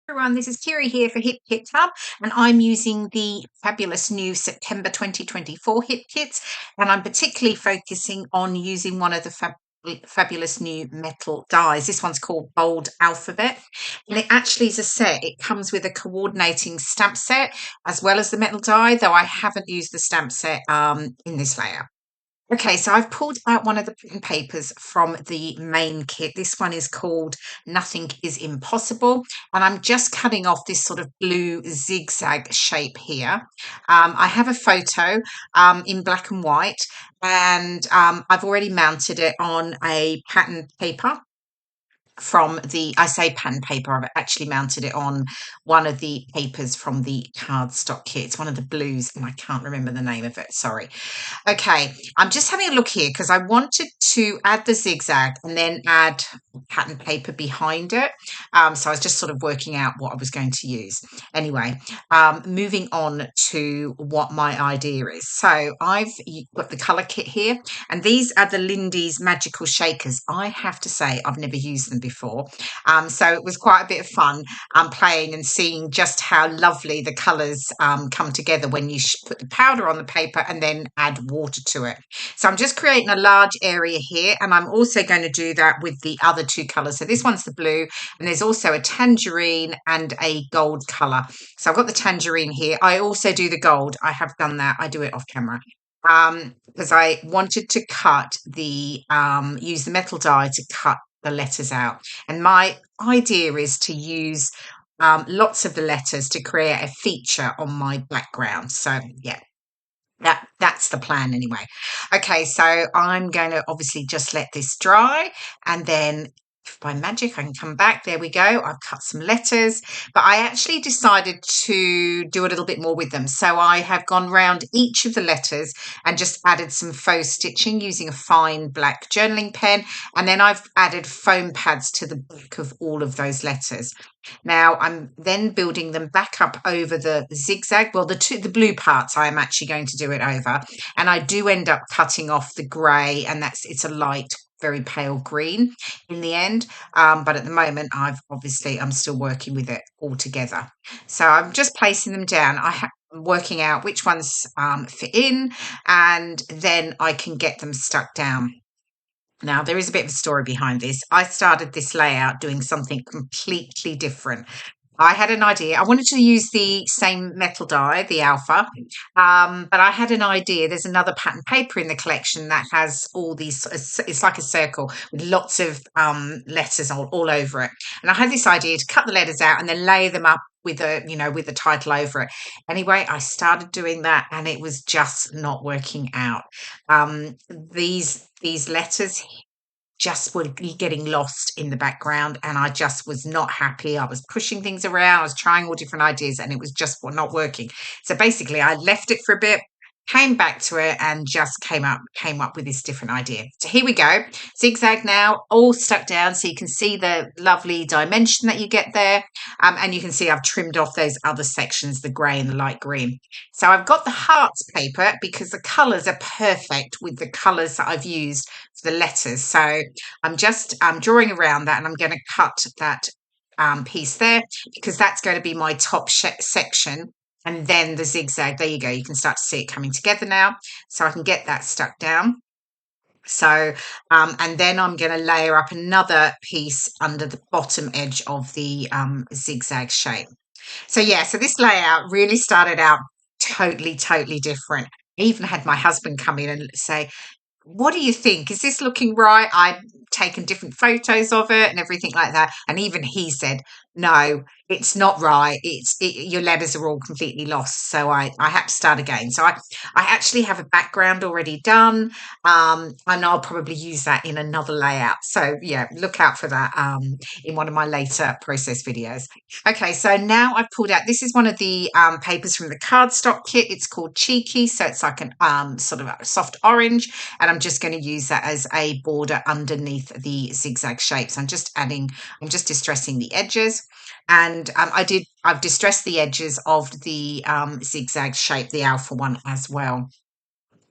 Everyone, this is Kirei here for Hip Kit Hub, and I'm using the fabulous new September 2024 Hip Kits, and I'm particularly focusing on using one of the fabulous new metal dies. This one's called Bold Alphabet, and it actually is a set. It comes with a coordinating stamp set as well as the metal die, though I haven't used the stamp set in this layout. Okay, so I've pulled out one of the pen papers from the main kit. This one is called Nothing is Impossible, and I'm just cutting off this sort of blue zigzag shape here. I have a photo in black and white, and I've already mounted it on a pattern paper from I say pattern paper, I've actually mounted it on one of the papers from the cardstock kit. It's one of the blues, and I can't remember the name of it, sorry. Okay, I'm just having a look here because I wanted to add the zigzag and then add pattern paper behind it. So I was just sort of working out what I was going to use. Anyway, moving on to what my idea is. So I've got the colour kit here, and these are the Lindys magical shakers. I have to say I've never used them before. So it was quite a bit of fun playing and seeing just how lovely the colours come together when you put the powder on the paper and then add water to it. So I'm just creating a large area here, and I'm also going to do that with the other two colours. So this one's the blue, and there's also a tangerine and a gold colour. So I've got the tangerine here. I also do the gold. I have done that. I do it off camera because I wanted to use the metal die to cut the letters out. And my idea is to use lots of the letters to create a feature on my background. So yeah, that's the plan anyway. Okay, so I'm going to obviously just let this dry, and then if by magic I can come back. There we go. I've cut some letters, but I actually decided to do a little bit more with them. So I have gone round each of the letters and just added some faux stitching using a fine black journaling pen, and then I've added foam pads to the back of all of those letters. Now I'm then building them back up over the zigzag. Well, the blue parts I am actually going to do it over, and I do end up cutting off the grey, and it's a light, very pale green in the end. But at the moment, I'm still working with it all together. So I'm just placing them down. I'm working out which ones fit in, and then I can get them stuck down. Now, there is a bit of a story behind this. I started this layout doing something completely different. I had an idea. I wanted to use the same metal die, the alpha, but I had an idea. There's another pattern paper in the collection that has all these, it's like a circle with lots of letters all over it. And I had this idea to cut the letters out and then lay them up with the title over it. Anyway, I started doing that, and it was just not working out. These letters just were getting lost in the background, and I just was not happy. I was pushing things around, I was trying all different ideas, and it was just not working. So basically I left it for a bit, came back to it, and just came up with this different idea. So here we go. Zigzag now, all stuck down, so you can see the lovely dimension that you get there, and you can see I've trimmed off those other sections, the grey and the light green. So I've got the hearts paper because the colours are perfect with the colours that I've used for the letters. So I'm just drawing around that, and I'm going to cut that piece there because that's going to be my top section. And then the zigzag, there you go. You can start to see it coming together now. So I can get that stuck down. So, and then I'm going to layer up another piece under the bottom edge of the zigzag shape. So yeah, so this layout really started out totally different. I even had my husband come in and say, what do you think? Is this looking right? I've taken different photos of it and everything like that. And even he said, no, it's not right. Your letters are all completely lost. So I had to start again. So I actually have a background already done, and I'll probably use that in another layout. So yeah, look out for that in one of my later process videos. Okay, so now I've pulled out, this is one of the papers from the cardstock kit. It's called Cheeky. So it's like an sort of a soft orange, and I'm just going to use that as a border underneath the zigzag shapes. I'm just distressing the edges, and I've distressed the edges of the zigzag shape, the alpha one as well.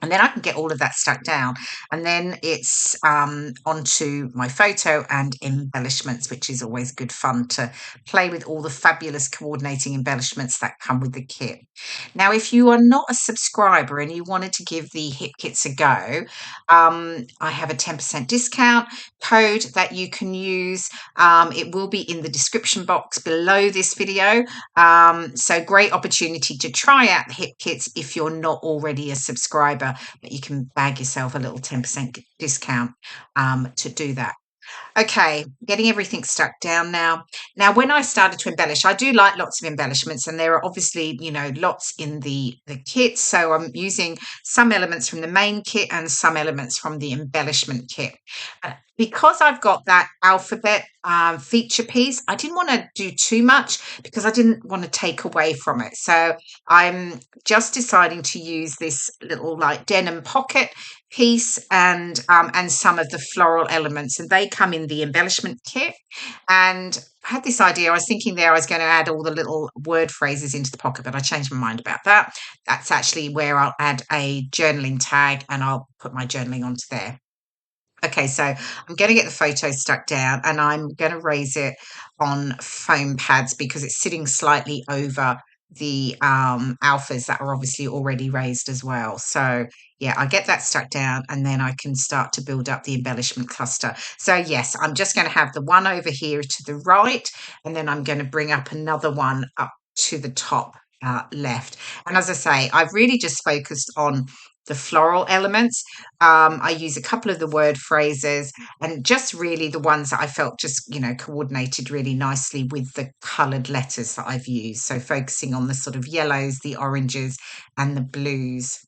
And then I can get all of that stuck down. And then it's onto my photo and embellishments, which is always good fun to play with all the fabulous coordinating embellishments that come with the kit. Now, if you are not a subscriber and you wanted to give the hip kits a go, I have a 10% discount code that you can use. It will be in the description box below this video. So great opportunity to try out the hip kits if you're not already a subscriber, but you can bag yourself a little 10% discount to do that. Okay, getting everything stuck down now. Now, when I started to embellish, I do like lots of embellishments, and there are obviously, lots in the kit. So I'm using some elements from the main kit and some elements from the embellishment kit. Because I've got that alphabet feature piece, I didn't want to do too much because I didn't want to take away from it. So I'm just deciding to use this little like denim pocket piece and some of the floral elements, and they come in the embellishment kit. And I had this idea. I was thinking there I was going to add all the little word phrases into the pocket, but I changed my mind about that. That's actually where I'll add a journaling tag, and I'll put my journaling onto there. Okay, so I'm going to get the photo stuck down, and I'm going to raise it on foam pads because it's sitting slightly over the alphas that are obviously already raised as well. So yeah, I get that stuck down, and then I can start to build up the embellishment cluster. So yes, I'm just going to have the one over here to the right, and then I'm going to bring up another one up to the top left. And as I say, I've really just focused on the floral elements. I use a couple of the word phrases and just really the ones that I felt just, coordinated really nicely with the coloured letters that I've used. So focusing on the sort of yellows, the oranges, and the blues.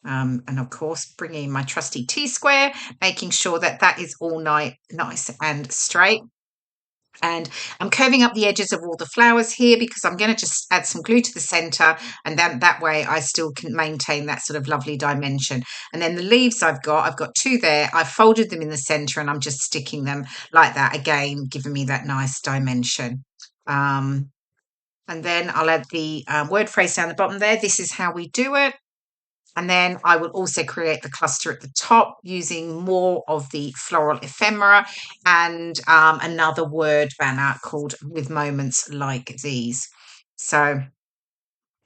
And of course, bringing my trusty T-square, making sure that that is all nice and straight. And I'm curving up the edges of all the flowers here because I'm going to just add some glue to the center, and then that way I still can maintain that sort of lovely dimension. And then the leaves I've got two there. I've folded them in the center, and I'm just sticking them like that again, giving me that nice dimension. And then I'll add the word phrase down the bottom there. This is how we do it. And then I will also create the cluster at the top using more of the floral ephemera and another word banner called With Moments Like These. So,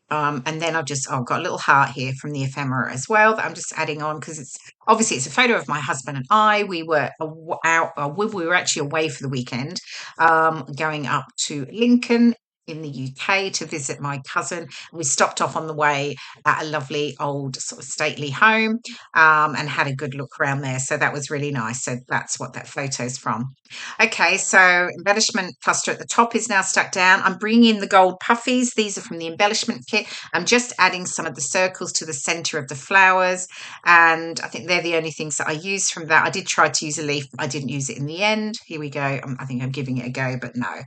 and then I've got a little heart here from the ephemera as well that I'm just adding on because it's a photo of my husband and I. We were we were actually away for the weekend, going up to Lincoln in the UK to visit my cousin. We stopped off on the way at a lovely old sort of stately home and had a good look around there. So that was really nice. So that's what that photo's from. Okay, so embellishment cluster at the top is now stuck down. I'm bringing in the gold puffies. These are from the embellishment kit. I'm just adding some of the circles to the center of the flowers, and I think they're the only things that I use from that. I did try to use a leaf, but I didn't use it in the end. Here we go. I think I'm giving it a go, but no.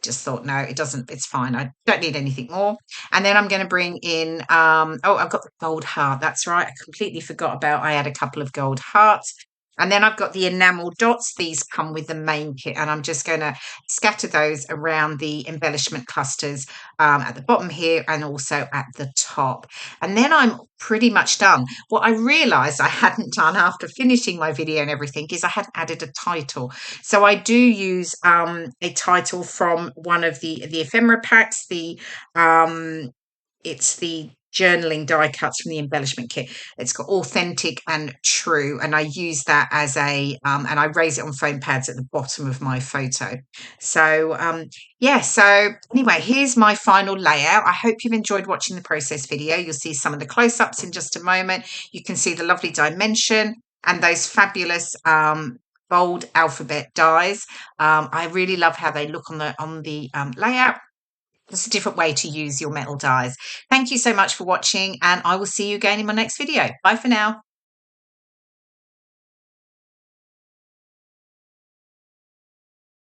Just thought, no, it doesn't, it's fine. I don't need anything more. And then I'm going to bring in, I've got the gold heart. That's right. I completely forgot I had a couple of gold hearts. And then I've got the enamel dots. These come with the main kit, and I'm just going to scatter those around the embellishment clusters at the bottom here and also at the top. And then I'm pretty much done. What I realized I hadn't done after finishing my video and everything is I hadn't added a title. So I do use a title from one of the ephemera packs. It's the journaling die cuts from the embellishment kit. It's got authentic and true, and I use that as a and I raise it on foam pads at the bottom of my photo. So yeah, so anyway, here's my final layout. I hope you've enjoyed watching the process video. You'll see some of the close-ups in just a moment. You can see the lovely dimension and those fabulous bold alphabet dies. I really love how they look on the layout. It's a different way to use your metal dies. Thank you so much for watching, and I will see you again in my next video. Bye for now.